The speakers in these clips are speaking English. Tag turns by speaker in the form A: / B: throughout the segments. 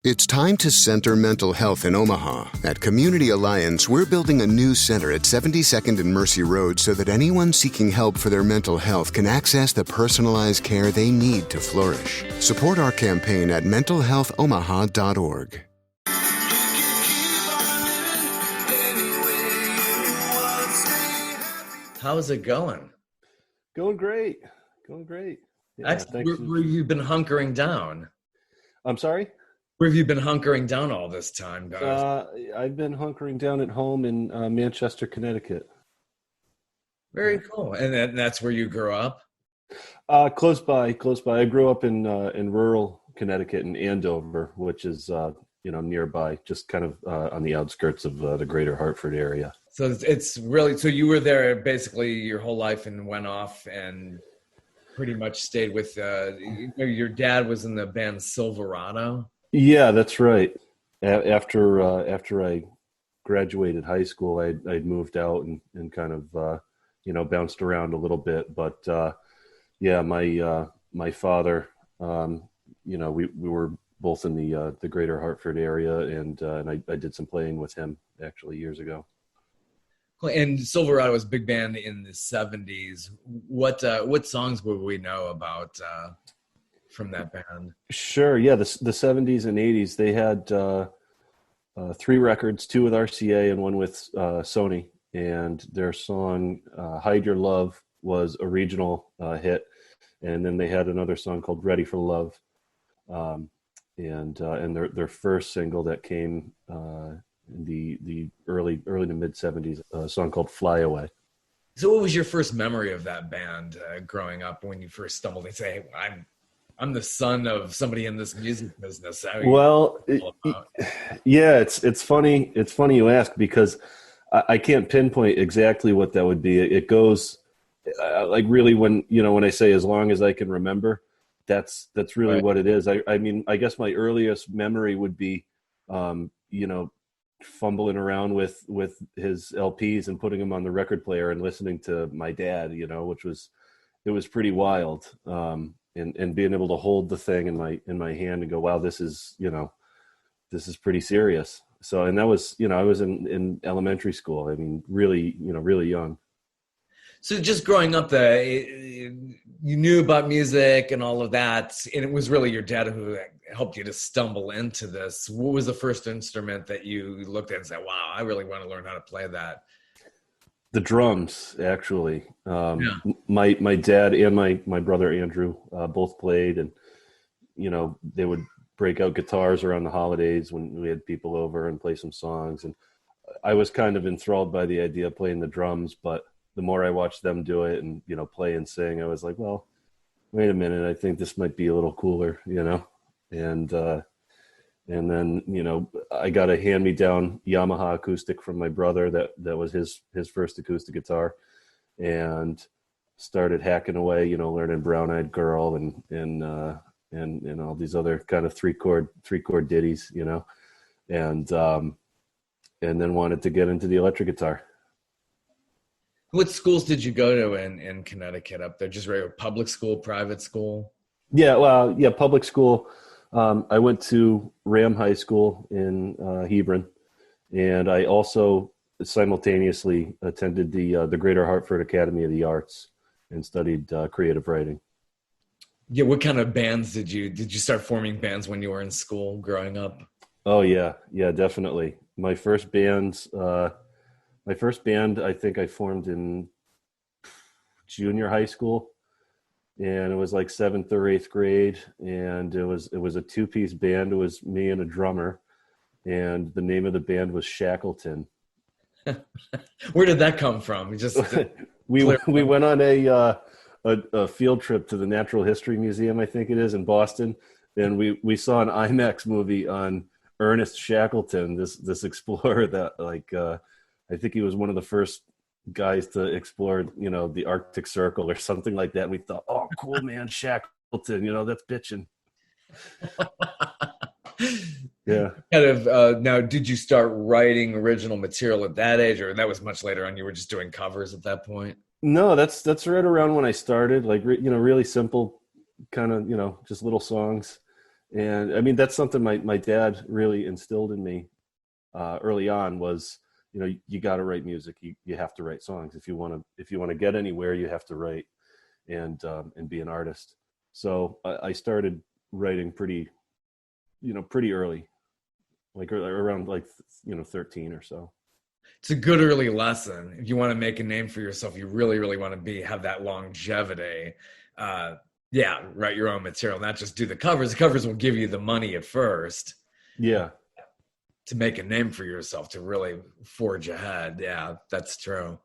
A: It's time to center mental health in Omaha. At Community Alliance, we're building a new center at 72nd and Mercy Road so that anyone seeking help for their mental health can access the personalized care they need to flourish. Support our campaign at mentalhealthomaha.org.
B: How's it going?
C: Going great. Going great.
B: Yeah, where have you been hunkering down?
C: I'm sorry?
B: Where have you been hunkering down all this time, guys?
C: I've been hunkering down at home in Manchester, Connecticut.
B: Very cool. And that's where you grew up?
C: Close by. I grew up in rural Connecticut in Andover, which is nearby, just kind of on the outskirts of the greater Hartford area.
B: So it's really, so you were there basically your whole life and went off and pretty much stayed with, your dad was in the band Silverado?
C: Yeah, that's right. After I graduated high school, I'd moved out and kind of, bounced around a little bit. But, my father, we were both in the greater Hartford area, and I did some playing with him actually years ago.
B: And Silverado was a big band in the 70s. What songs would we know about from that band?
C: Sure. Yeah. The 70s and 80s, they had 3 records, 2 with RCA and 1 with Sony. And their song Hide Your Love was a regional hit. And then they had another song called Ready for Love. And their first single that came in the early to mid 70s, a song called Fly Away.
B: So what was your first memory of that band growing up when you first stumbled and say, hey, I'm the son of somebody in this music business?
C: Well, it's funny. It's funny you ask, because I can't pinpoint exactly what that would be. It goes like really when I say as long as I can remember, that's really right. What it is. I mean, I guess my earliest memory would be, fumbling around with his LPs and putting them on the record player and listening to my dad, which was pretty wild. And being able to hold the thing in my hand and go, wow, this is pretty serious. So, and that was, I was in elementary school. I mean, really young.
B: So just growing up there, you knew about music and all of that, and it was really your dad who helped you to stumble into this. What was the first instrument that you looked at and said, wow, I really want to learn how to play that?
C: The drums, actually. My dad and my brother Andrew both played, and they would break out guitars around the holidays when we had people over and play some songs. And I was kind of enthralled by the idea of playing the drums, but the more I watched them do it and play and sing, I was like, well, wait a minute, I think this might be a little cooler, and then I got a hand-me-down Yamaha acoustic from my brother that was his first acoustic guitar, and started hacking away, learning Brown Eyed Girl and all these other kind of three chord ditties, and then wanted to get into the electric guitar.
B: What schools did you go to in Connecticut up there? Just regular public school, private school?
C: Yeah, well, yeah, public school. I went to Ram High School in Hebron, and I also simultaneously attended the Greater Hartford Academy of the Arts and studied creative writing.
B: Yeah, what kind of bands did you start forming bands when you were in school growing up?
C: Oh yeah, definitely. My first band, I think I formed in junior high school, and it was like 7th or 8th grade, and it was a 2-piece band. It was me and a drummer, and the name of the band was Shackleton.
B: Where did that come from?
C: We went on a field trip to the Natural History Museum, I think it is, in Boston, and we saw an IMAX movie on Ernest Shackleton, this explorer that I think he was one of the first guys to explore, the Arctic Circle or something like that. And we thought, oh, cool, man, Shackleton, that's bitching. Yeah.
B: Kind of. Now, did you start writing original material at that age, or that was much later on? You were just doing covers at that point?
C: No, that's right around when I started. Like, really simple, kind of, just little songs. And I mean, that's something my dad really instilled in me early on was, you got to write music. You have to write songs. If you want to get anywhere, you have to write and be an artist. So I started writing pretty early, like around 13 or so.
B: It's a good early lesson. If you want to make a name for yourself, you really, really want to have that longevity. Yeah, write your own material, not just do the covers. The covers will give you the money at first.
C: Yeah.
B: To make a name for yourself, to really forge ahead. Yeah, that's true.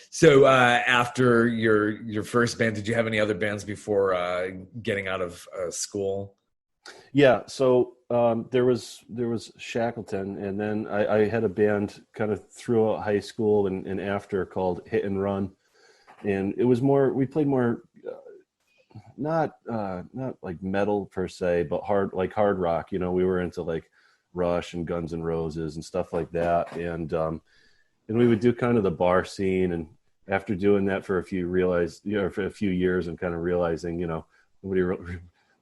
B: So after your first band, did you have any other bands before getting out of school?
C: Yeah. So there was Shackleton, and then I had a band kind of throughout high school and after called Hit and Run, and it was we played more not like metal per se, but hard rock. We were into like Rush and Guns N' Roses and stuff like that, and we would do kind of the bar scene. And after doing that for a few years and kind of realizing, nobody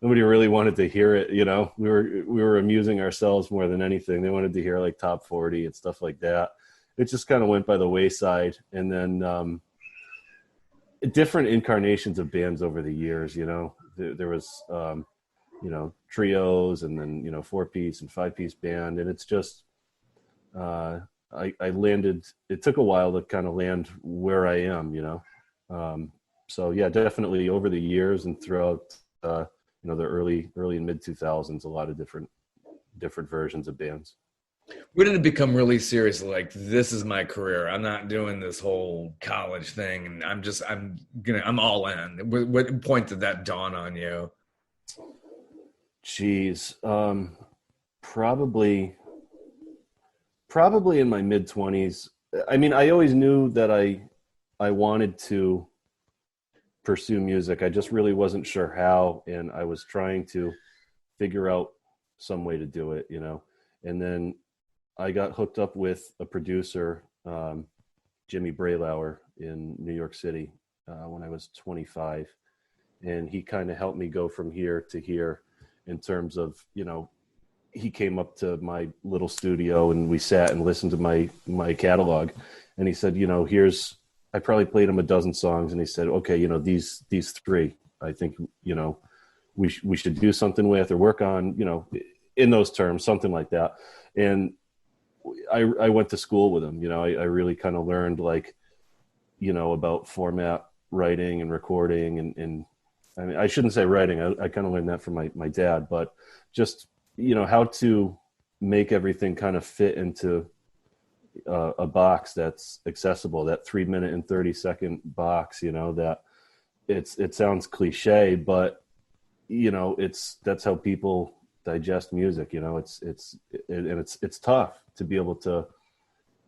C: really wanted to hear it. We were amusing ourselves more than anything. They wanted to hear like top 40 and stuff like that. It just kind of went by the wayside. And then different incarnations of bands over the years. There was trios, and then 4-piece and 5-piece band, and it's just I landed. It took a while to kind of land where I am. So yeah, definitely over the years and throughout the early and mid 2000s, a lot of different versions of bands.
B: When did it become really serious? Like, this is my career. I'm not doing this whole college thing, and I'm all in. What point did that dawn on you?
C: Geez, probably in my mid 20s. I mean, I always knew that I wanted to pursue music. I just really wasn't sure how, and I was trying to figure out some way to do it, And then I got hooked up with a producer, Jimmy Braylauer, in New York City when I was 25, and he kind of helped me go from here to here in terms of, he came up to my little studio and we sat and listened to my catalog, and he said, I probably played him a dozen songs, and he said, okay, these 3, I think, we should do something with or work on, in those terms, something like that. And I went to school with him. I really kind of learned about format writing and recording, and I mean, I shouldn't say writing. I kind of learned that from my dad, but just, how to make everything kind of fit into a box that's accessible, that 3-minute and 30-second box, that it sounds cliche, but that's how people digest music. It's tough to be able to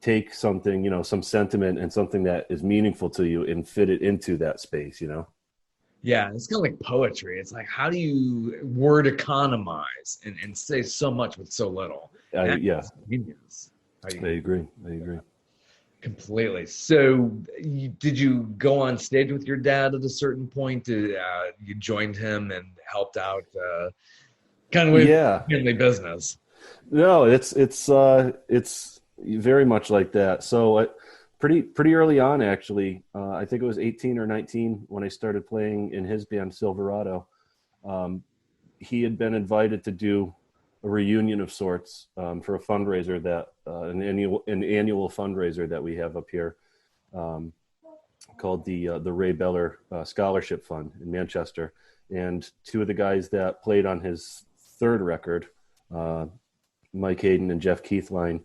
C: take something, some sentiment and something that is meaningful to you and fit it into that space.
B: Yeah, it's kind of like poetry. It's like, how do you word economize and say so much with so little?
C: Yeah.
B: Genius.
C: I agree.
B: Completely. So did you go on stage with your dad at a certain point? You joined him and helped out kind of with family business?
C: No, it's very much like that. So pretty early on, actually, I think it was 18 or 19 when I started playing in his band Silverado. He had been invited to do a reunion of sorts for a fundraiser that an annual fundraiser that we have up here called the Ray Beller Scholarship Fund in Manchester. And 2 of the guys that played on his 3rd record, Mike Hayden and Jeff Keithline,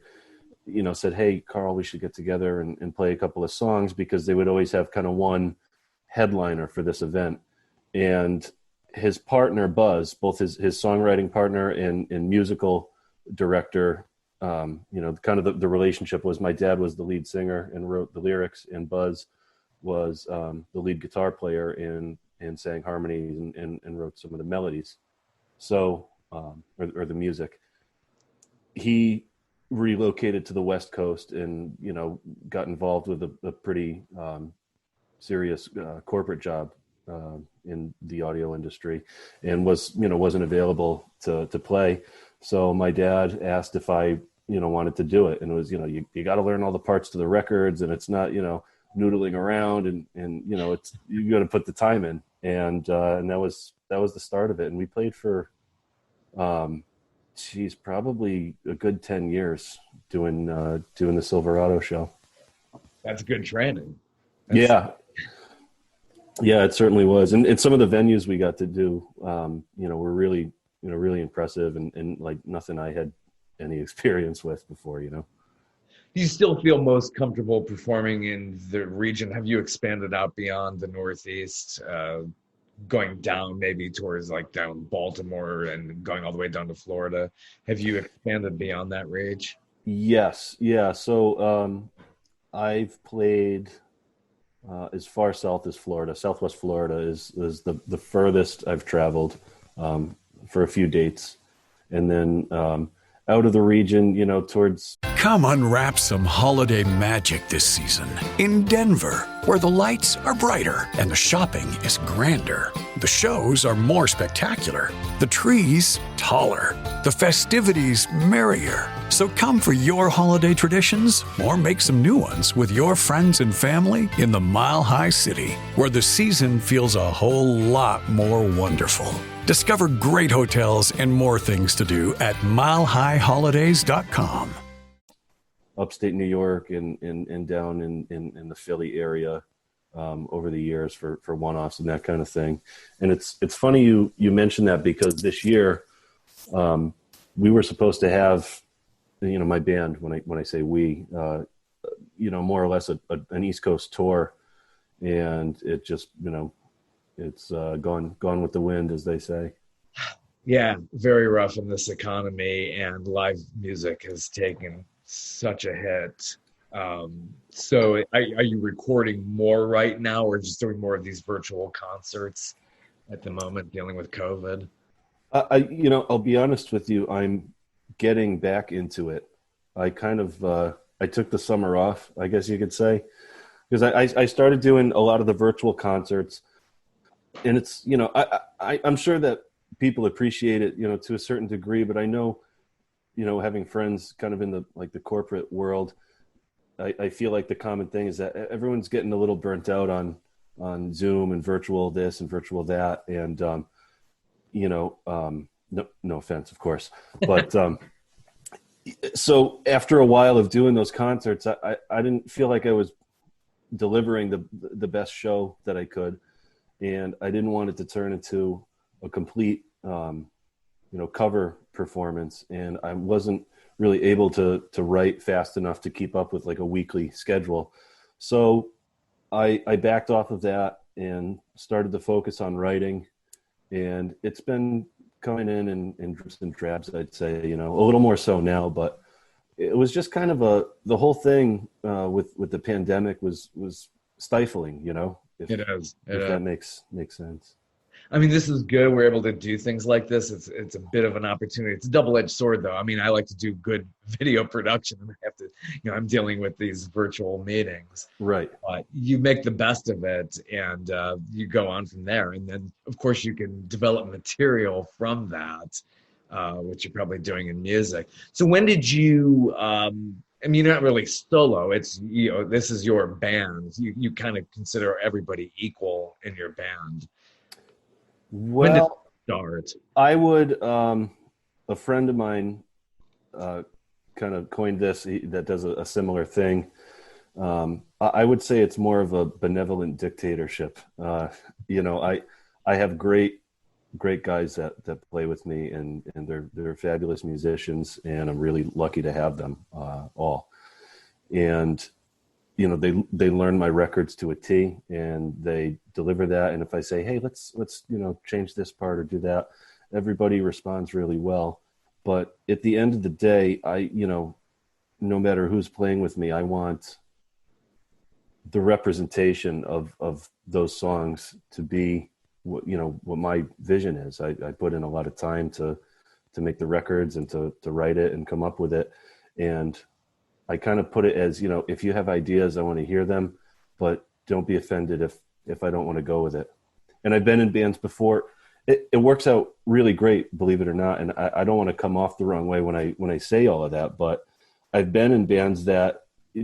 C: said, hey, Carl, we should get together and play a couple of songs, because they would always have kind of one headliner for this event. And his partner, Buzz, both his songwriting partner and musical director, kind of the relationship was, my dad was the lead singer and wrote the lyrics, and Buzz was the lead guitar player and sang harmonies and wrote some of the melodies. So, or the music. He relocated to the West Coast and, got involved with a pretty serious corporate job in the audio industry, and wasn't available to play. So my dad asked if I wanted to do it, and it was you got to learn all the parts to the records, and it's not noodling around, and it's you got to put the time in, and that was the start of it. And we played for probably a good 10 years doing the Silverado show.
B: That's good training.
C: Yeah, it certainly was. And some of the venues we got to do, were really, really impressive and like nothing I had any experience with before, Do
B: you still feel most comfortable performing in the region? Have you expanded out beyond the Northeast, going down maybe towards like down Baltimore and going all the way down to Florida? Have you expanded beyond that range?
C: Yes. Yeah. So I've played as far south as Florida. Southwest Florida is the furthest I've traveled for a few dates. And then out of the region, towards...
D: Come unwrap some holiday magic this season in Denver, where the lights are brighter and the shopping is grander. The shows are more spectacular, the trees taller, the festivities merrier. So come for your holiday traditions or make some new ones with your friends and family in the Mile High City, where the season feels a whole lot more wonderful. Discover great hotels and more things to do at milehighholidays.com.
C: Upstate New York and down in the Philly area over the years for one-offs and that kind of thing. And it's funny you mentioned that, because this year we were supposed to have, my band, when I say we, more or less an East Coast tour, and it just, it's gone with the wind, as they say.
B: Yeah, very rough in this economy, and live music has taken such a hit. So are you recording more right now, or just doing more of these virtual concerts at the moment, dealing with COVID?
C: I'll be honest with you, I'm getting back into it. I kind of I took the summer off, I guess you could say, because I started doing a lot of the virtual concerts, and it's I'm sure that people appreciate it to a certain degree, but I know having friends kind of in the corporate world, I feel like the common thing is that everyone's getting a little burnt out on Zoom and virtual this and virtual that, and no offense, of course, but so after a while of doing those concerts, I didn't feel like I was delivering the best show that I could, and I didn't want it to turn into a complete cover performance, and I wasn't really able to write fast enough to keep up with like a weekly schedule. So I backed off of that and started to focus on writing, and it's been coming in dribs and drabs, I'd say, a little more so now, but it was just kind of the whole thing with the pandemic was stifling, if that makes sense.
B: I mean, this is good. We're able to do things like this. It's a bit of an opportunity. It's a double-edged sword, though. I mean, I like to do good video production, and I have to, I'm dealing with these virtual meetings.
C: Right.
B: You make the best of it, and you go on from there. And then, of course, you can develop material from that, which you're probably doing in music. So when did you? I mean, you're not really solo. It's this is your band. You kind of consider everybody equal in your band.
C: Well,
B: when did it start?
C: I would, a friend of mine kind of coined this, that does a similar thing. I would say it's more of a benevolent dictatorship. I have great guys that play with me, and they're fabulous musicians, and I'm really lucky to have them all. And they learn my records to a T, and they deliver that. And if I say, hey, let's change this part or do that, everybody responds really well. But at the end of the day, no matter who's playing with me, I want the representation of those songs to be what my vision is. I put in a lot of time to make the records and to write it and come up with it. And I kind of put it as, if you have ideas, I want to hear them, but don't be offended if I don't want to go with it. and I've been in bands before. It works out really great, believe it or not. And I don't want to come off the wrong way when I say all of that, but I've been in bands that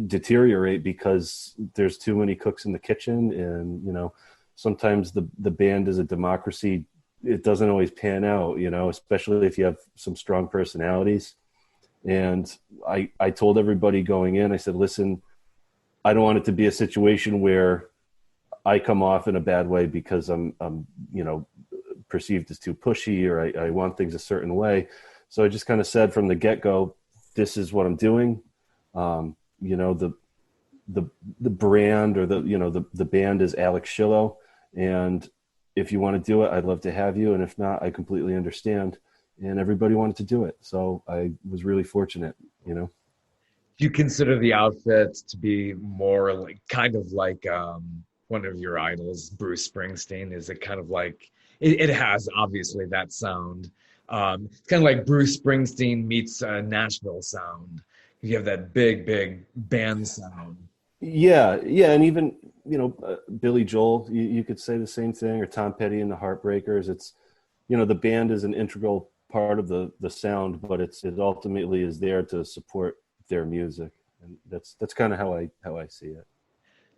C: deteriorate because there's too many cooks in the kitchen, and sometimes the band is a democracy. It doesn't always pan out, especially if you have some strong personalities. And I told everybody going in, I said, listen, I don't want it to be a situation where I come off in a bad way because I'm perceived as too pushy, or I want things a certain way. So I just kind of said from the get-go, this is what I'm doing. The brand, or the band is Alex Shillo. And if you want to do it, I'd love to have you. And if not, I completely understand. And everybody wanted to do it. So I was really fortunate, Do
B: you consider the outfit to be more like kind of like one of your idols, Bruce Springsteen? Is it kind of like, it has obviously that sound. It's kind of like Bruce Springsteen meets Nashville sound. You have that big band sound.
C: Yeah. And even, Billy Joel, you could say the same thing, or Tom Petty and the Heartbreakers. It's, the band is an integral part of the sound, but it ultimately is there to support their music. And that's kind of how I see it.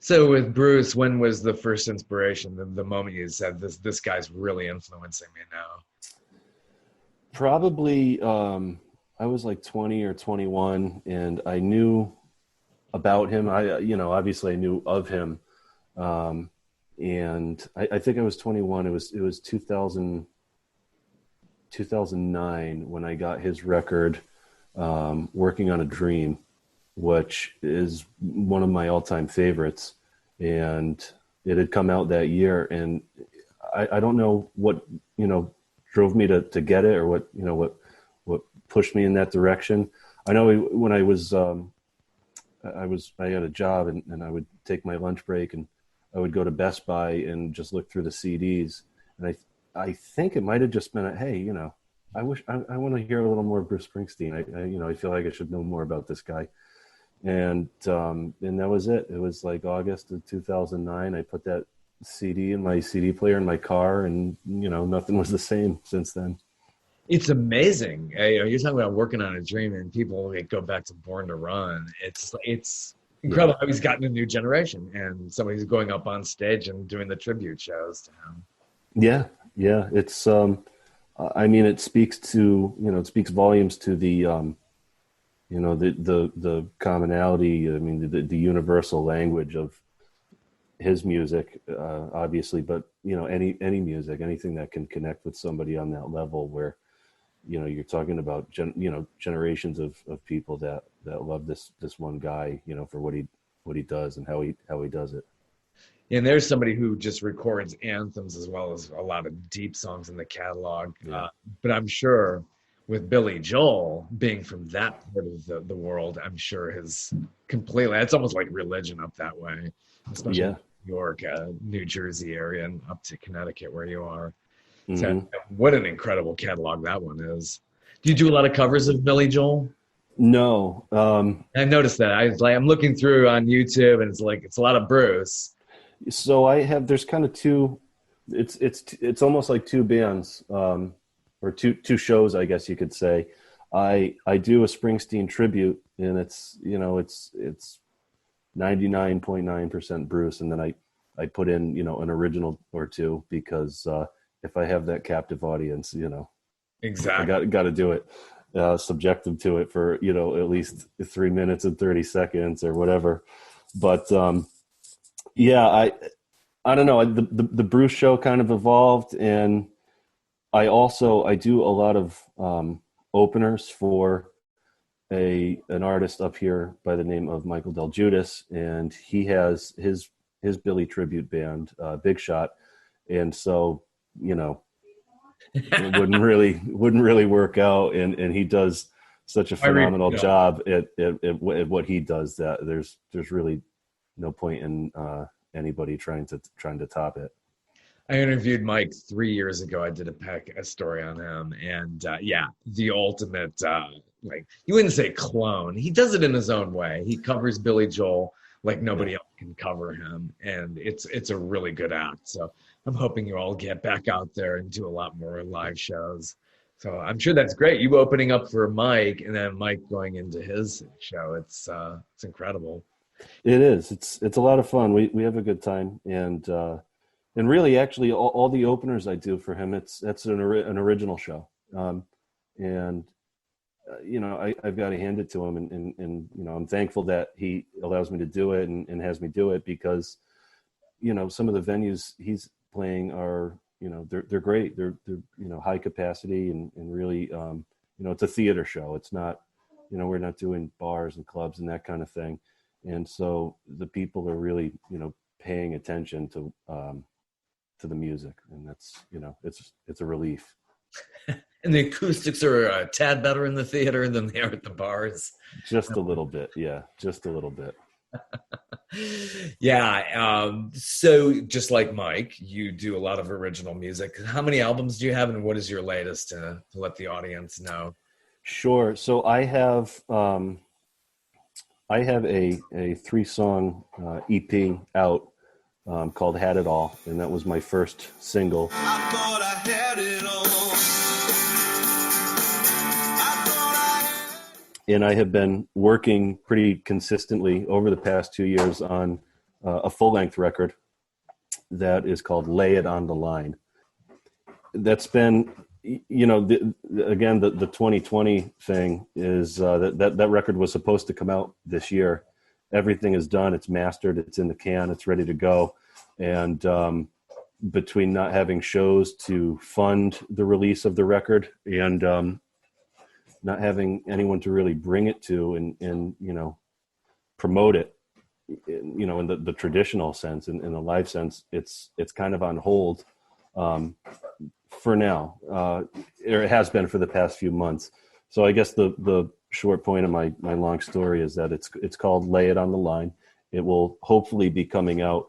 B: So with Bruce, when was the first inspiration, the moment you said, this guy's really influencing me now?
C: Probably I was like 20 or 21, and I knew about him. Obviously I knew of him. And I think I was 21. It was 2009 when I got his record, Working on a Dream, which is one of my all-time favorites. And it had come out that year, and I don't know what, drove me to get it, or what pushed me in that direction. I know when I had a job, and I would take my lunch break, and I would go to Best Buy and just look through the CDs. And I think it might've just been hey, I want to hear a little more Bruce Springsteen. I feel like I should know more about this guy. And that was it. It was like August of 2009. I put that CD in my CD player in my car, and nothing was the same since then.
B: It's amazing. You're talking about Working on a Dream, and people go back to Born to Run. It's incredible how he's gotten a new generation, and somebody's going up on stage and doing the tribute shows to him.
C: Yeah. It's it speaks volumes to the the commonality. The universal language of his music, obviously, but any music, anything that can connect with somebody on that level, where you're talking about generations of people that love this one guy, for what he does and how he does it.
B: And there's somebody who just records anthems as well as a lot of deep songs in the catalog.
C: Yeah.
B: But I'm sure with Billy Joel being from that part of the world, I'm sure it's almost like religion up that way, especially in New York, New Jersey area, and up to Connecticut where you are. Mm-hmm. So what an incredible catalog that one is. Do you do a lot of covers of Billy Joel?
C: No.
B: I've noticed that. I'm looking through on YouTube, and it's a lot of Bruce.
C: So there's kind of two, it's almost like two bands, or two shows, I guess you could say. I do a Springsteen tribute, and it's 99.9% Bruce. And then I put in, an original or two, because if I have that captive audience,
B: exactly,
C: I got to do it, subject them to it for, at least 3 minutes and 30 seconds or whatever. But, I don't know. The Bruce show kind of evolved, and I do a lot of openers for an artist up here by the name of Michael Del Giudice, and he has his Billy tribute band, Big Shot, and so it wouldn't really work out, and he does such a phenomenal job at what he does that there's really no point in anybody trying to top it.
B: I interviewed Mike 3 years ago. I did a story on him, and the ultimate, you wouldn't say clone. He does it in his own way. He covers Billy Joel like nobody else can cover him, and it's a really good act. So I'm hoping you all get back out there and do a lot more live shows. So I'm sure that's great. You opening up for Mike and then Mike going into his show. It's incredible.
C: It is. It's a lot of fun. We have a good time, and really, actually, all the openers I do for him, that's an original show, and I've got to hand it to him, and I'm thankful that he allows me to do it and has me do it, because some of the venues he's playing are they're great. They're high capacity and really it's a theater show. It's not we're not doing bars and clubs and that kind of thing. And so the people are really, paying attention to the music, and that's, it's a relief.
B: And the acoustics are a tad better in the theater than they are at the bars.
C: Just a little bit, yeah, just a little bit.
B: Yeah. So just like Mike, you do a lot of original music. How many albums do you have, and what is your latest to let the audience know?
C: Sure. So I have a 3-song EP out called Had It All, and that was my first single. I thought I had it all. And I have been working pretty consistently over the past 2 years on a full-length record that is called Lay It on the Line. That's been, the 2020 thing is that record was supposed to come out this year. Everything is done. It's mastered. It's in the can. It's ready to go. And between not having shows to fund the release of the record and not having anyone to really bring it to and promote it, in the traditional sense, in the live sense, it's kind of on hold for now. It has been for the past few months. So I guess the short point of my long story is that it's called Lay It on the Line. It will hopefully be coming out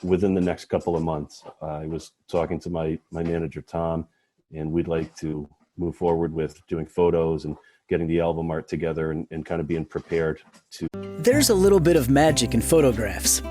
C: within the next couple of months. I was talking to my manager, Tom, and we'd like to move forward with doing photos and getting the album art together and kind of being prepared to.
E: There's a little bit of magic in photographs.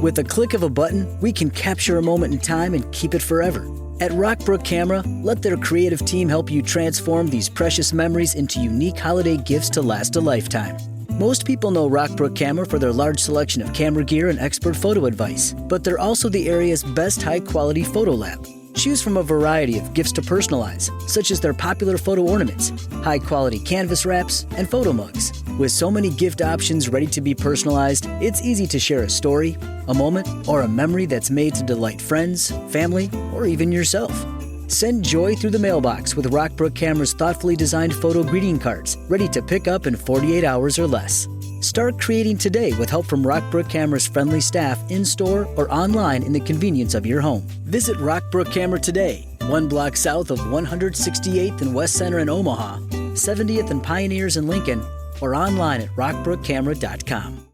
E: With a click of a button, we can capture a moment in time and keep it forever. At Rockbrook Camera, let their creative team help you transform these precious memories into unique holiday gifts to last a lifetime. Most people know Rockbrook Camera for their large selection of camera gear and expert photo advice, but they're also the area's best high-quality photo lab. Choose from a variety of gifts to personalize, such as their popular photo ornaments, high-quality canvas wraps, and photo mugs. With so many gift options ready to be personalized, it's easy to share a story, a moment, or a memory that's made to delight friends, family, or even yourself. Send joy through the mailbox with Rockbrook Camera's thoughtfully designed photo greeting cards, ready to pick up in 48 hours or less. Start creating today with help from Rockbrook Camera's friendly staff in-store or online in the convenience of your home. Visit Rockbrook Camera today, 1 block south of 168th and West Center in Omaha, 70th and Pioneers in Lincoln, or online at rockbrookcamera.com.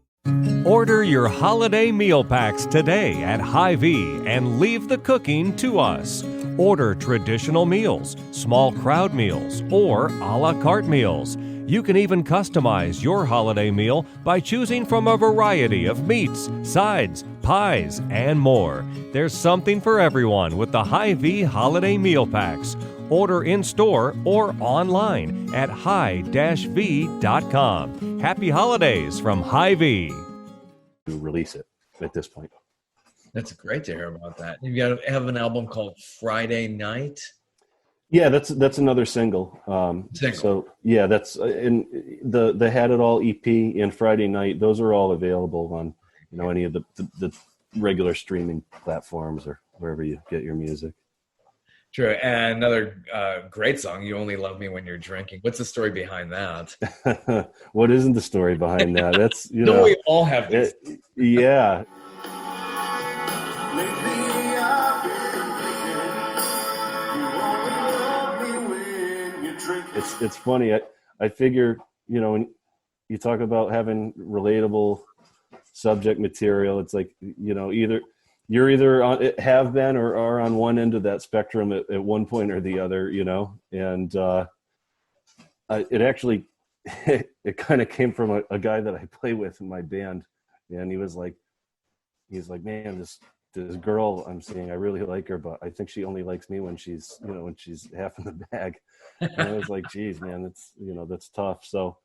F: Order your holiday meal packs today at Hy-Vee and leave the cooking to us. Order traditional meals, small crowd meals, or a la carte meals. You can even customize your holiday meal by choosing from a variety of meats, sides, pies, and more. There's something for everyone with the Hy-Vee holiday meal packs. Order in-store or online at hi-v.com. Happy holidays from Hy-Vee.
C: To release it at this point.
B: That's great to hear about that. You have an album called Friday Night.
C: Yeah, that's another single. So yeah, that's in the Had It All EP and Friday Night. Those are all available on any of the regular streaming platforms or wherever you get your music.
B: True. And another great song, You Only Love Me When You're Drinking. What's the story behind that?
C: What isn't the story behind that? That's
B: we all have this.
C: Yeah. It's funny. I figure, when you talk about having relatable subject material, it's like, you're either have been or are on one end of that spectrum at one point or the other, and it actually, it kind of came from a guy that I play with in my band. And he's like, man, this girl I'm seeing, I really like her, but I think she only likes me when she's half in the bag. And I was like, geez, man, that's tough. So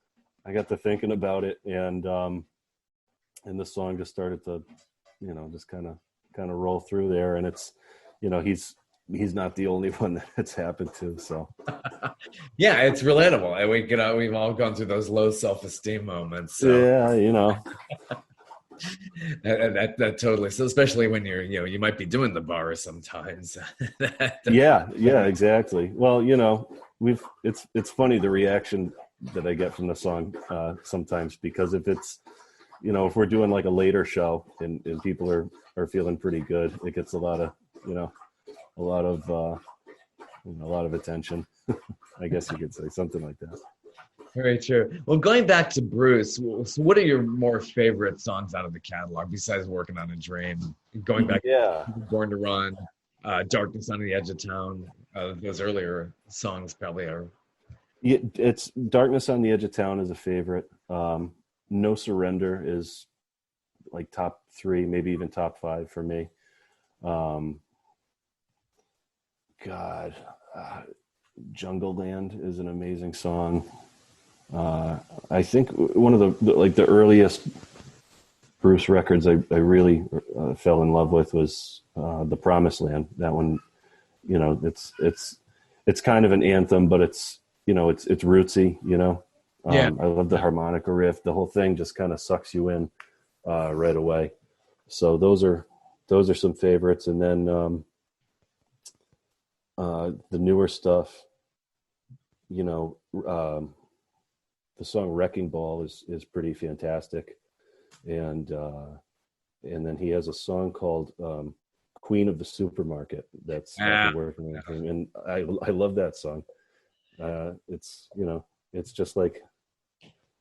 C: I got to thinking about it, and the song just started to, just kind of roll through there. And it's, he's not the only one that it's happened to. So
B: yeah, it's relatable. And we've all gone through those low self-esteem moments. So.
C: Yeah,
B: that totally. So especially when you might be doing the bar sometimes.
C: yeah, exactly. Well, it's funny the reaction that I get from the song sometimes, because if it's, if we're doing like a later show and people are feeling pretty good, it gets a lot of attention. I guess you could say something like that.
B: Very true. Well, going back to Bruce, so what are your more favorite songs out of the catalog besides Working on a Dream? Going back, Born to Run, Darkness on the Edge of Town. Those earlier songs probably are.
C: Yeah, it's Darkness on the Edge of Town is a favorite. No Surrender is like top 3, maybe even top 5 for me. Jungle Land is an amazing song. I think one of the earliest Bruce records I really fell in love with was The Promised Land. That one, it's kind of an anthem, but it's rootsy,
B: Yeah.
C: I love the harmonica riff. The whole thing just kind of sucks you in right away. So those are some favorites. And then the newer stuff, the song Wrecking Ball is pretty fantastic. And then he has a song called Queen of the Supermarket that's working with him. And I love that song. It's just like,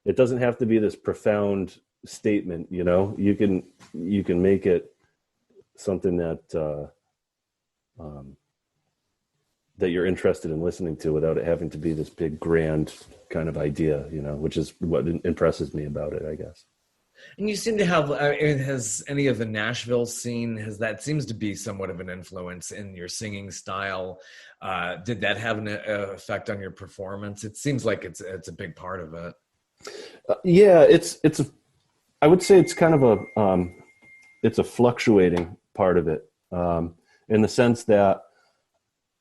C: it doesn't have to be this profound statement, you can make it something that that you're interested in listening to without it having to be this big grand kind of idea, which is what impresses me about it, I guess.
B: And you seem to have, has any of the Nashville scene, that seems to be somewhat of an influence in your singing style. Did that have an effect on your performance? It seems like it's a big part of it.
C: Yeah, I would say it's kind of it's a fluctuating part of it, in the sense that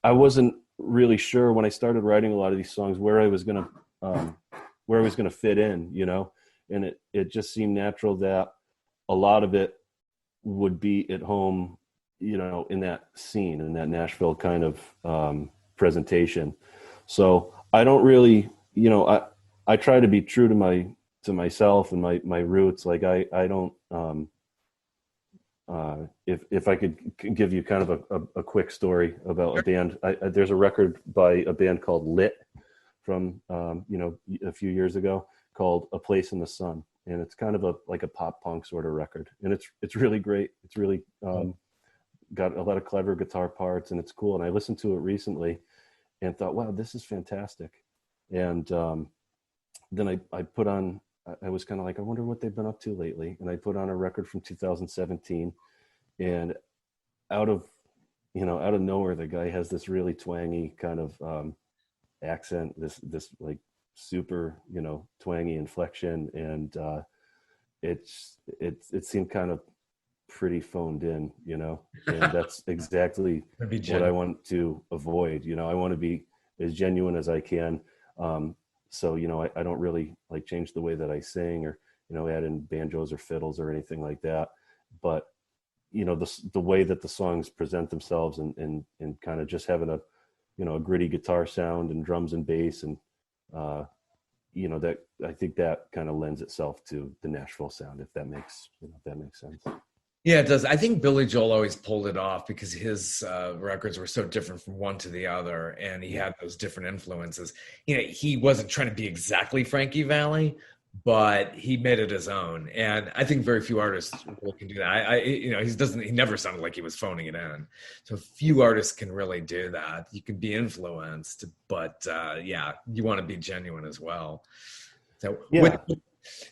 C: I wasn't really sure when I started writing a lot of these songs where I was gonna fit in, and it just seemed natural that a lot of it would be at home, in that scene, in that Nashville kind of presentation. So I don't really, I try to be true to myself and my roots. Like I don't. If I could give you kind of a quick story about a band, there's a record by a band called Lit from a few years ago called A Place in the Sun, and it's kind of like a pop punk sort of record, and it's really great. It's really got a lot of clever guitar parts, and it's cool. And I listened to it recently and thought, wow, this is fantastic. And then I put on, I was kind of like, I wonder what they've been up to lately. And I put on a record from 2017, and out of nowhere, the guy has this really twangy kind of accent, this like super, twangy inflection. And it seemed kind of pretty phoned in, and that's exactly what I want to avoid. I want to be as genuine as I can. So, I don't really like change the way that I sing or, add in banjos or fiddles or anything like that. But, the way that the songs present themselves and kind of just having a gritty guitar sound and drums and bass and, that I think that kind of lends itself to the Nashville sound, if that makes sense.
B: Yeah, it does. I think Billy Joel always pulled it off because his records were so different from one to the other, and he had those different influences. He wasn't trying to be exactly Frankie Valli, but he made it his own. And I think very few artists really can do that. He never sounded like he was phoning it in. So few artists can really do that. You can be influenced, but you want to be genuine as well. So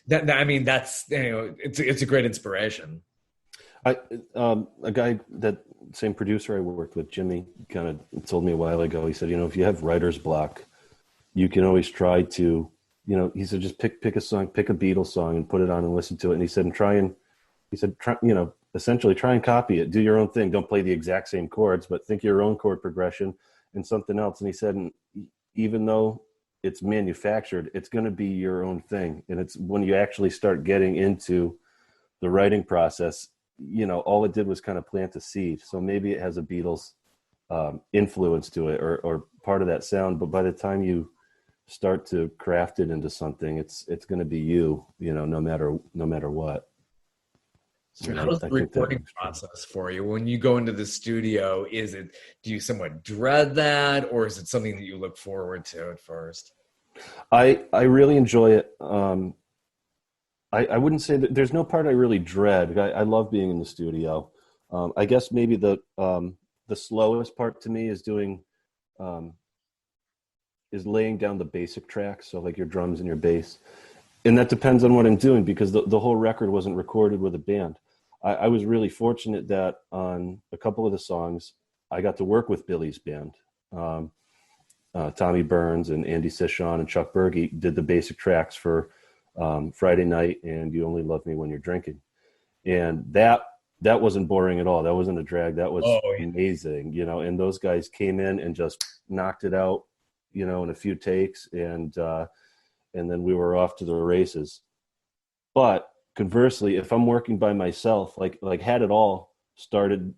B: that's it's a great inspiration.
C: A guy, that same producer I worked with, Jimmy, kind of told me a while ago. He said, if you have writer's block, you can always try to, he said, just pick a song, pick a Beatles song, and put it on and listen to it. And he said, essentially try and copy it, do your own thing. Don't play the exact same chords, but think your own chord progression and something else. And he said, and even though it's manufactured, it's going to be your own thing. And it's when you actually start getting into the writing process, all it did was kind of plant a seed. So maybe it has a Beatles influence to it, or part of that sound. But by the time you start to craft it into something, it's going to be you, no matter what.
B: So how's the recording process for you when you go into the studio? Do you somewhat dread that, or is it something that you look forward to at first?
C: I really enjoy it. I wouldn't say that there's no part I really dread. I love being in the studio. I guess maybe the slowest part to me is laying down the basic tracks. So like your drums and your bass. And that depends on what I'm doing, because the whole record wasn't recorded with a band. I was really fortunate that on a couple of the songs, I got to work with Billy's band. Tommy Burns and Andy Sishon and Chuck Berge did the basic tracks for Friday Night and You Only Love Me When You're Drinking. And that wasn't boring at all. That wasn't a drag. That was amazing, and those guys came in and just knocked it out, in a few takes, and then we were off to the races. But conversely, if I'm working by myself, like Had It All started,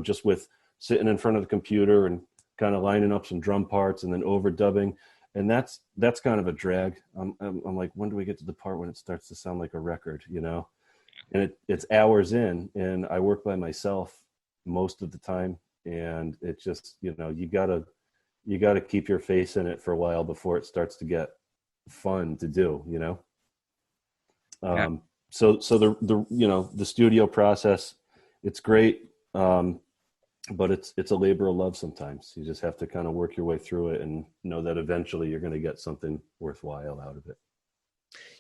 C: just with sitting in front of the computer and kind of lining up some drum parts and then overdubbing. And that's kind of a drag. I'm like, when do we get to the part when it starts to sound like a record, And it's hours in, and I work by myself most of the time. And it just, you gotta keep your face in it for a while before it starts to get fun to do,
B: Yeah.
C: So the studio process, it's great. But it's a labor of love sometimes. You just have to kind of work your way through it and know that eventually you're going to get something worthwhile out of it.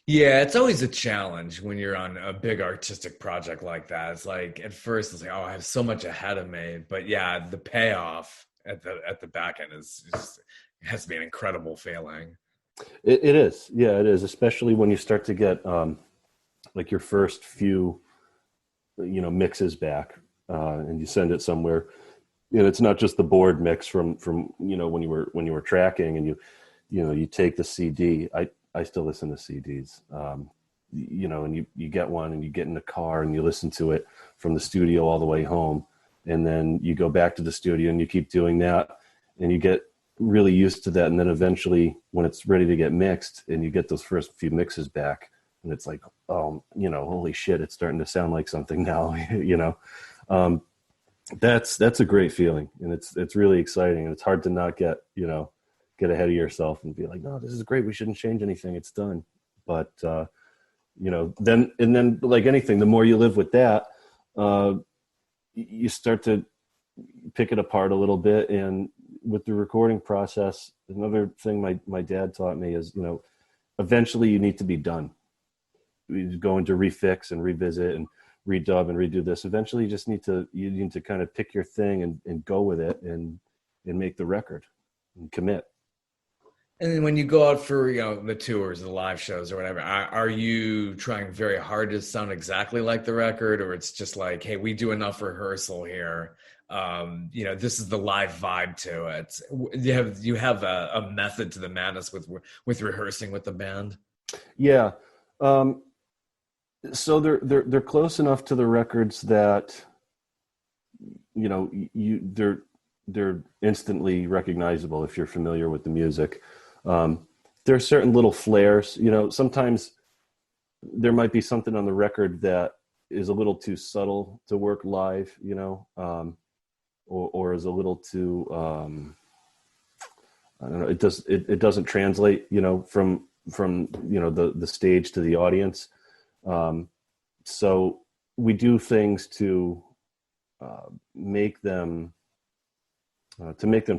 B: Yeah, it's always a challenge when you're on a big artistic project like that. It's like, at first it's like, oh, I have so much ahead of me. But yeah, the payoff at the back end has to be an incredible feeling.
C: It is. Yeah, it is. Especially when you start to get like your first few, mixes back. And you send it somewhere, it's not just the board mix from when you were tracking, and you take the CD. I still listen to CDs, and you get one and you get in the car and you listen to it from the studio all the way home, and then you go back to the studio and you keep doing that, and you get really used to that, and then eventually when it's ready to get mixed and you get those first few mixes back, and it's like, oh, holy shit, it's starting to sound like something now, That's a great feeling, and it's really exciting, and it's hard to not get ahead of yourself and be like, no, this is great, we shouldn't change anything, it's done. But then like anything, the more you live with that, you start to pick it apart a little bit. And with the recording process, another thing my dad taught me is, eventually you need to be done. You go into refix and revisit and redub and redo this. Eventually you just need to kind of pick your thing and go with it and make the record and commit.
B: And then when you go out for the tours, the live shows or whatever, are you trying very hard to sound exactly like the record, or it's just like, hey, we do enough rehearsal here, this is the live vibe to it? You have a method to the madness with rehearsing with the band?
C: Yeah. So they're close enough to the records that they're instantly recognizable if you're familiar with the music. There are certain little flares. Sometimes there might be something on the record that is a little too subtle to work live, or is a little too I don't know. It doesn't translate, from the stage to the audience. So we do things to make them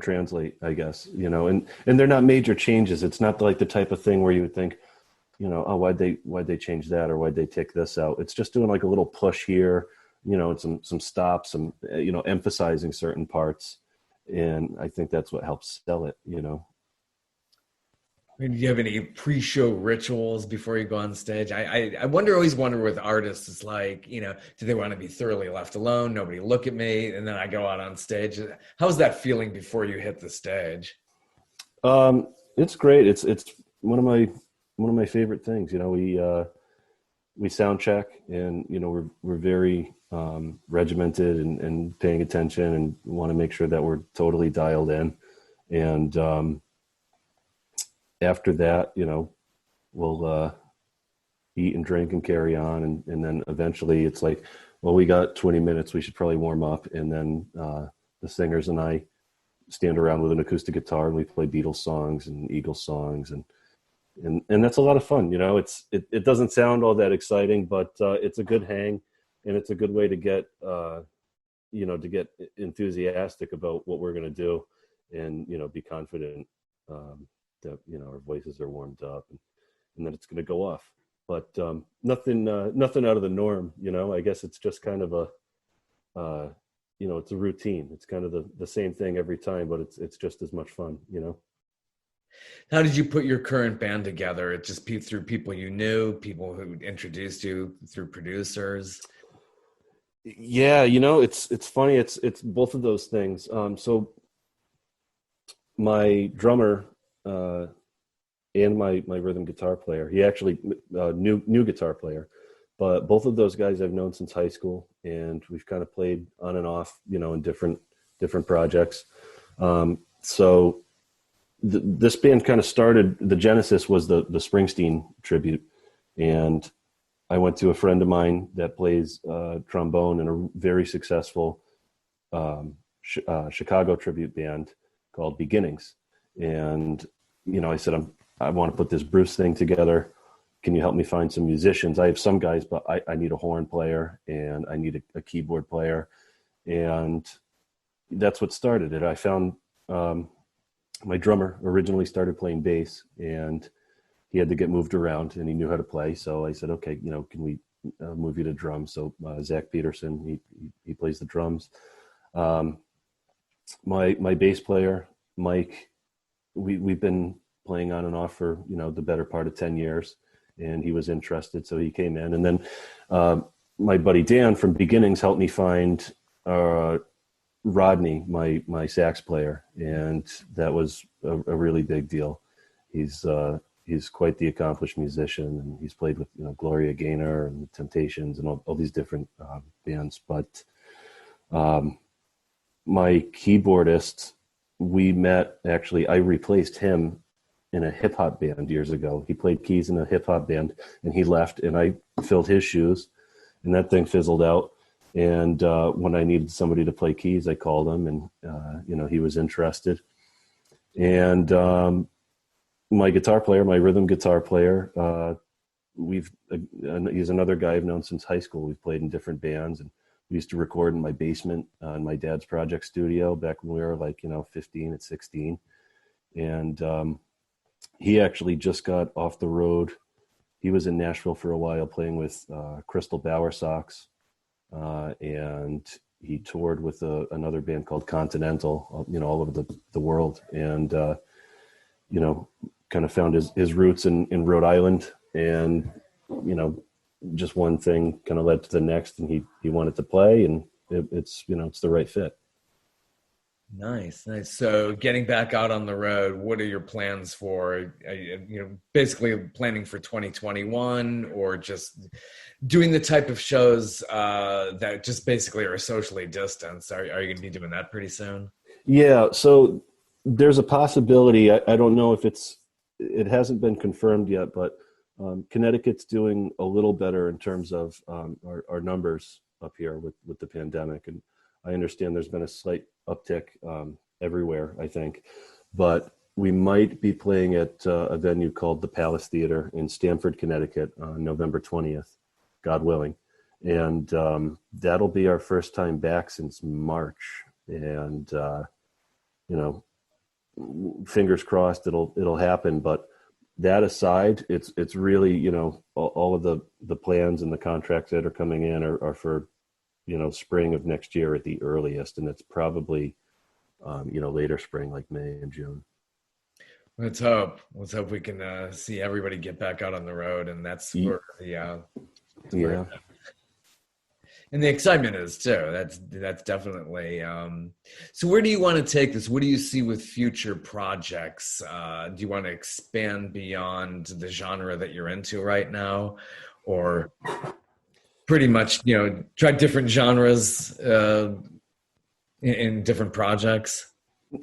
C: translate, I guess, and they're not major changes. It's not like the type of thing where you would think, oh, why'd they change that, or why'd they take this out? It's just doing like a little push here, and some stops, some, emphasizing certain parts. And I think that's what helps sell it,
B: I mean, do you have any pre-show rituals before you go on stage? I always wonder with artists, it's like, do they want to be thoroughly left alone? Nobody look at me. And then I go out on stage. How's that feeling before you hit the stage?
C: It's great. It's one of my favorite things. We sound check, and, we're very, regimented and paying attention, and want to make sure that we're totally dialed in. And, after that, we'll eat and drink and carry on. And then eventually it's like, well, we got 20 minutes. We should probably warm up. And then the singers and I stand around with an acoustic guitar, and we play Beatles songs and Eagles songs. And that's a lot of fun. It doesn't sound all that exciting, but it's a good hang, and it's a good way to get, to get enthusiastic about what we're going to do, and, be confident that our voices are warmed up, and that it's going to go off. But nothing out of the norm. I guess it's just kind of it's a routine. It's kind of the same thing every time, but it's just as much fun.
B: How did you put your current band together? It just through people you knew, people who introduced you, through producers?
C: Yeah, it's funny. It's both of those things. So my drummer and my rhythm guitar player, he actually new guitar player, but both of those guys I've known since high school, and we've kind of played on and off, in different projects. So this band kind of started, the genesis was the Springsteen tribute, and I went to a friend of mine that plays trombone in a very successful Chicago tribute band called Beginnings. And, I said, I want to put this Bruce thing together. Can you help me find some musicians? I have some guys, but I need a horn player, and I need a keyboard player. And that's what started it. I found my drummer originally started playing bass, and he had to get moved around, and he knew how to play. So I said, okay, can we move you to drums? So Zach Peterson, he plays the drums. My bass player, Mike, we've been playing on and off for, the better part of 10 years, and he was interested. So he came in. And then my buddy Dan from Beginnings helped me find Rodney, my sax player. And that was a really big deal. He's quite the accomplished musician, and he's played with, Gloria Gaynor and the Temptations and all these different bands. But my keyboardist, we met, actually, I replaced him in a hip hop band years ago. He played keys in a hip hop band, and he left, and I filled his shoes, and that thing fizzled out. And when I needed somebody to play keys, I called him, and, he was interested. And my guitar player, my rhythm guitar player, he's another guy I've known since high school. We've played in different bands, and we used to record in my basement in my dad's project studio back when we were 15 and 16. And he actually just got off the road. He was in Nashville for a while playing with Crystal Bowersox, and he toured with another band called Continental, all over the world. And, kind of found his roots in Rhode Island, and, just one thing kind of led to the next, and he wanted to play, and it's the right fit.
B: Nice. So getting back out on the road, what are your plans for, basically planning for 2021, or just doing the type of shows that just basically are socially distanced? Are you going to be doing that pretty soon? Yeah. So there's a possibility. I don't know if it hasn't been confirmed yet, but Connecticut's doing a little better in terms of our numbers up here with the pandemic. And I understand there's been a slight uptick everywhere, I think. But we might be playing at a venue called the Palace Theater in Stamford, Connecticut on November 20th, God willing. And that'll be our first time back since March. And, fingers crossed it'll happen. But that aside, it's really, all of the plans and the contracts that are coming in are for,
C: spring of next year at the earliest, and it's probably later spring, like May and June.
B: Let's hope we can see everybody get back out on the road, and that's where and the excitement is too. That's definitely. So where do you want to take this? What do you see with future projects? Do you want to expand beyond the genre that you're into right now, or pretty much try different genres in different projects?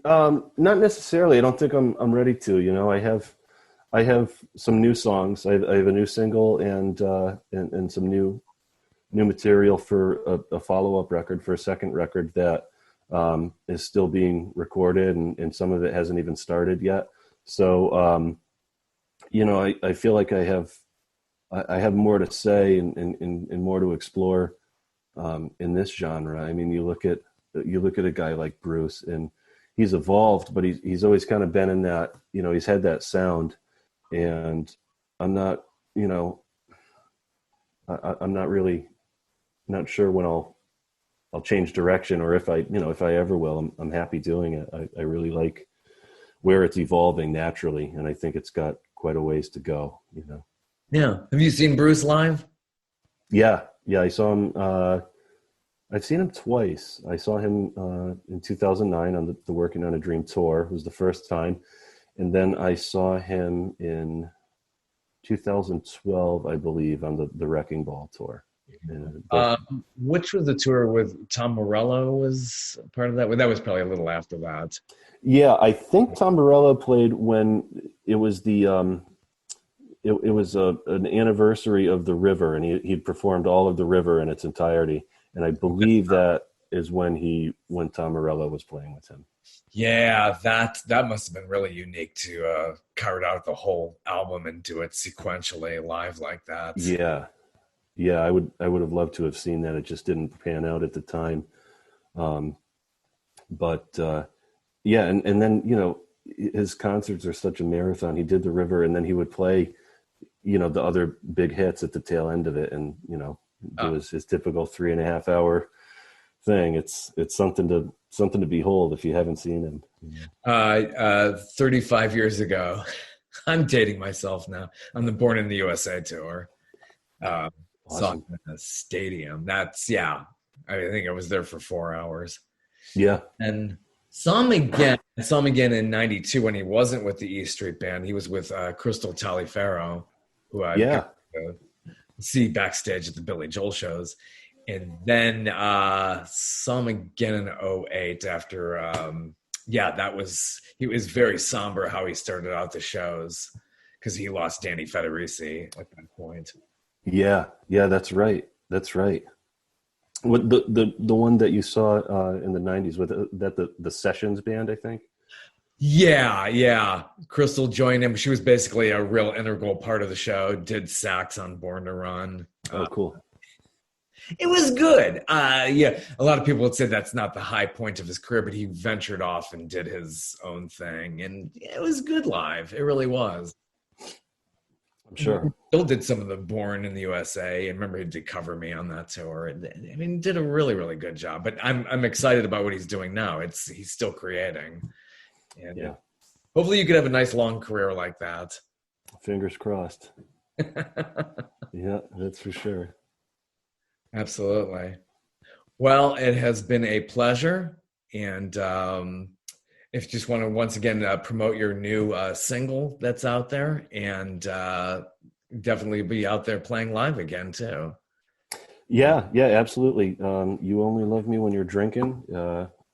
C: Not necessarily. I don't think I'm ready to. I have some new songs. I have a new single and some new material for a follow-up record, for a second record that is still being recorded, and some of it hasn't even started yet. So I feel like I have more to say and more to explore in this genre. I mean, you look at a guy like Bruce, and he's evolved, but he's always kind of been in that, he's had that sound, and I'm not really not sure when I'll change direction, or if I ever will. I'm happy doing it. I really like where it's evolving naturally, and I think it's got quite a ways to go.
B: Yeah. Have you seen Bruce live?
C: Yeah. I saw him. I've seen him twice. I saw him in 2009 on the Working on a Dream tour. It was the first time, and then I saw him in 2012, I believe, on the Wrecking Ball tour.
B: Which was the tour with Tom Morello was part of that? Well, that was probably a little after that.
C: Yeah, I think Tom Morello played when it was the it was an anniversary of The River, and he'd performed all of The River in its entirety, and I believe that is when Tom Morello was playing with him.
B: Yeah, that must have been really unique to carve out the whole album and do it sequentially live like that.
C: Yeah, I would have loved to have seen that. It just didn't pan out at the time. But and then, his concerts are such a marathon. He did The River, and then he would play, the other big hits at the tail end of it. And, it was his typical 3.5 hour thing. It's something to behold if you haven't seen him.
B: 35 years ago, I'm dating myself now, on the Born in the USA tour.
C: Awesome.
B: Saw him in a stadium. I think I was there for 4 hours.
C: Yeah.
B: And saw him again in 92 when he wasn't with the E Street Band. He was with Crystal Taliaferro, who I got to see backstage at the Billy Joel shows. And then saw him again in 08 after, he was very somber how he started out the shows, because he lost Danny Federici at that point.
C: Yeah, that's right. What the one that you saw in the 90s, with the Sessions band, I think?
B: Yeah. Crystal joined him. She was basically a real integral part of the show, did sax on Born to Run.
C: Oh, cool.
B: It was good. A lot of people would say that's not the high point of his career, but he ventured off and did his own thing, and it was good live. It really was.
C: I'm sure.
B: Bill did some of the Born in the USA, and remember he did Cover Me on that tour. I mean, did a really, really good job. But I'm excited about what he's doing now. He's still creating, and hopefully you could have a nice long career like that.
C: Fingers crossed. Yeah, that's for sure.
B: Absolutely. Well, it has been a pleasure, and if you just want to once again promote your new single that's out there, and definitely be out there playing live again too.
C: Yeah, absolutely. You Only Love Me When You're Drinking.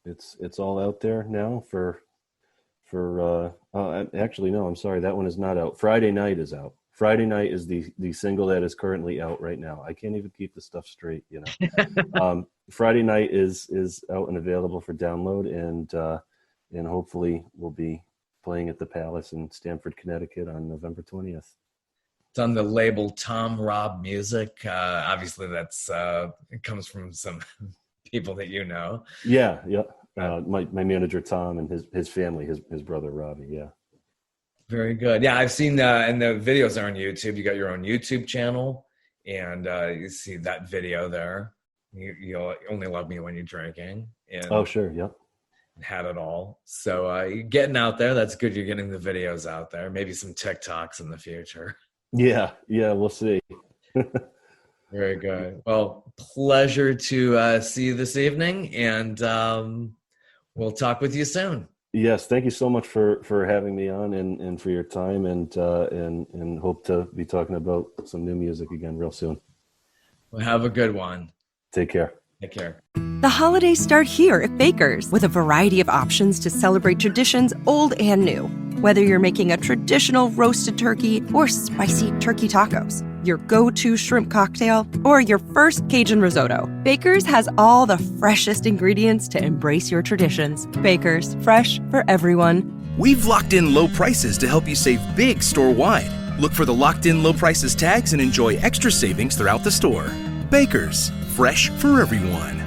C: It's all out there now for actually, no, I'm sorry, that one is not out. Friday Night is out. Friday Night is the single that is currently out right now. I can't even keep the stuff straight, Friday Night is out and available for download, and hopefully we'll be playing at the Palace in Stamford, Connecticut on November 20th.
B: It's on the label Tom Robb Music. Obviously, it comes from some people that you know.
C: Yeah. My manager Tom and his family, his brother Robbie. Yeah.
B: Very good. Yeah, I've seen and the videos are on YouTube. You got your own YouTube channel, and you see that video there. You'll only love me when you're drinking. And
C: Oh, sure. Yep.
B: had it all. So you're getting out there. That's good. You're getting the videos out there. Maybe some TikToks in the future.
C: Yeah. We'll see.
B: Very good. Well, pleasure to see you this evening, and we'll talk with you soon.
C: Yes, thank you so much for having me on and for your time, and hope to be talking about some new music again real soon.
B: Well, have a good one.
C: Take care.
B: Take care.
G: The holidays start here at Baker's with a variety of options to celebrate traditions old and new. Whether you're making a traditional roasted turkey or spicy turkey tacos, your go-to shrimp cocktail, or your first Cajun risotto, Baker's has all the freshest ingredients to embrace your traditions. Baker's, fresh for everyone.
H: We've locked in low prices to help you save big store-wide. Look for the locked in low prices tags and enjoy extra savings throughout the store. Baker's, fresh for everyone.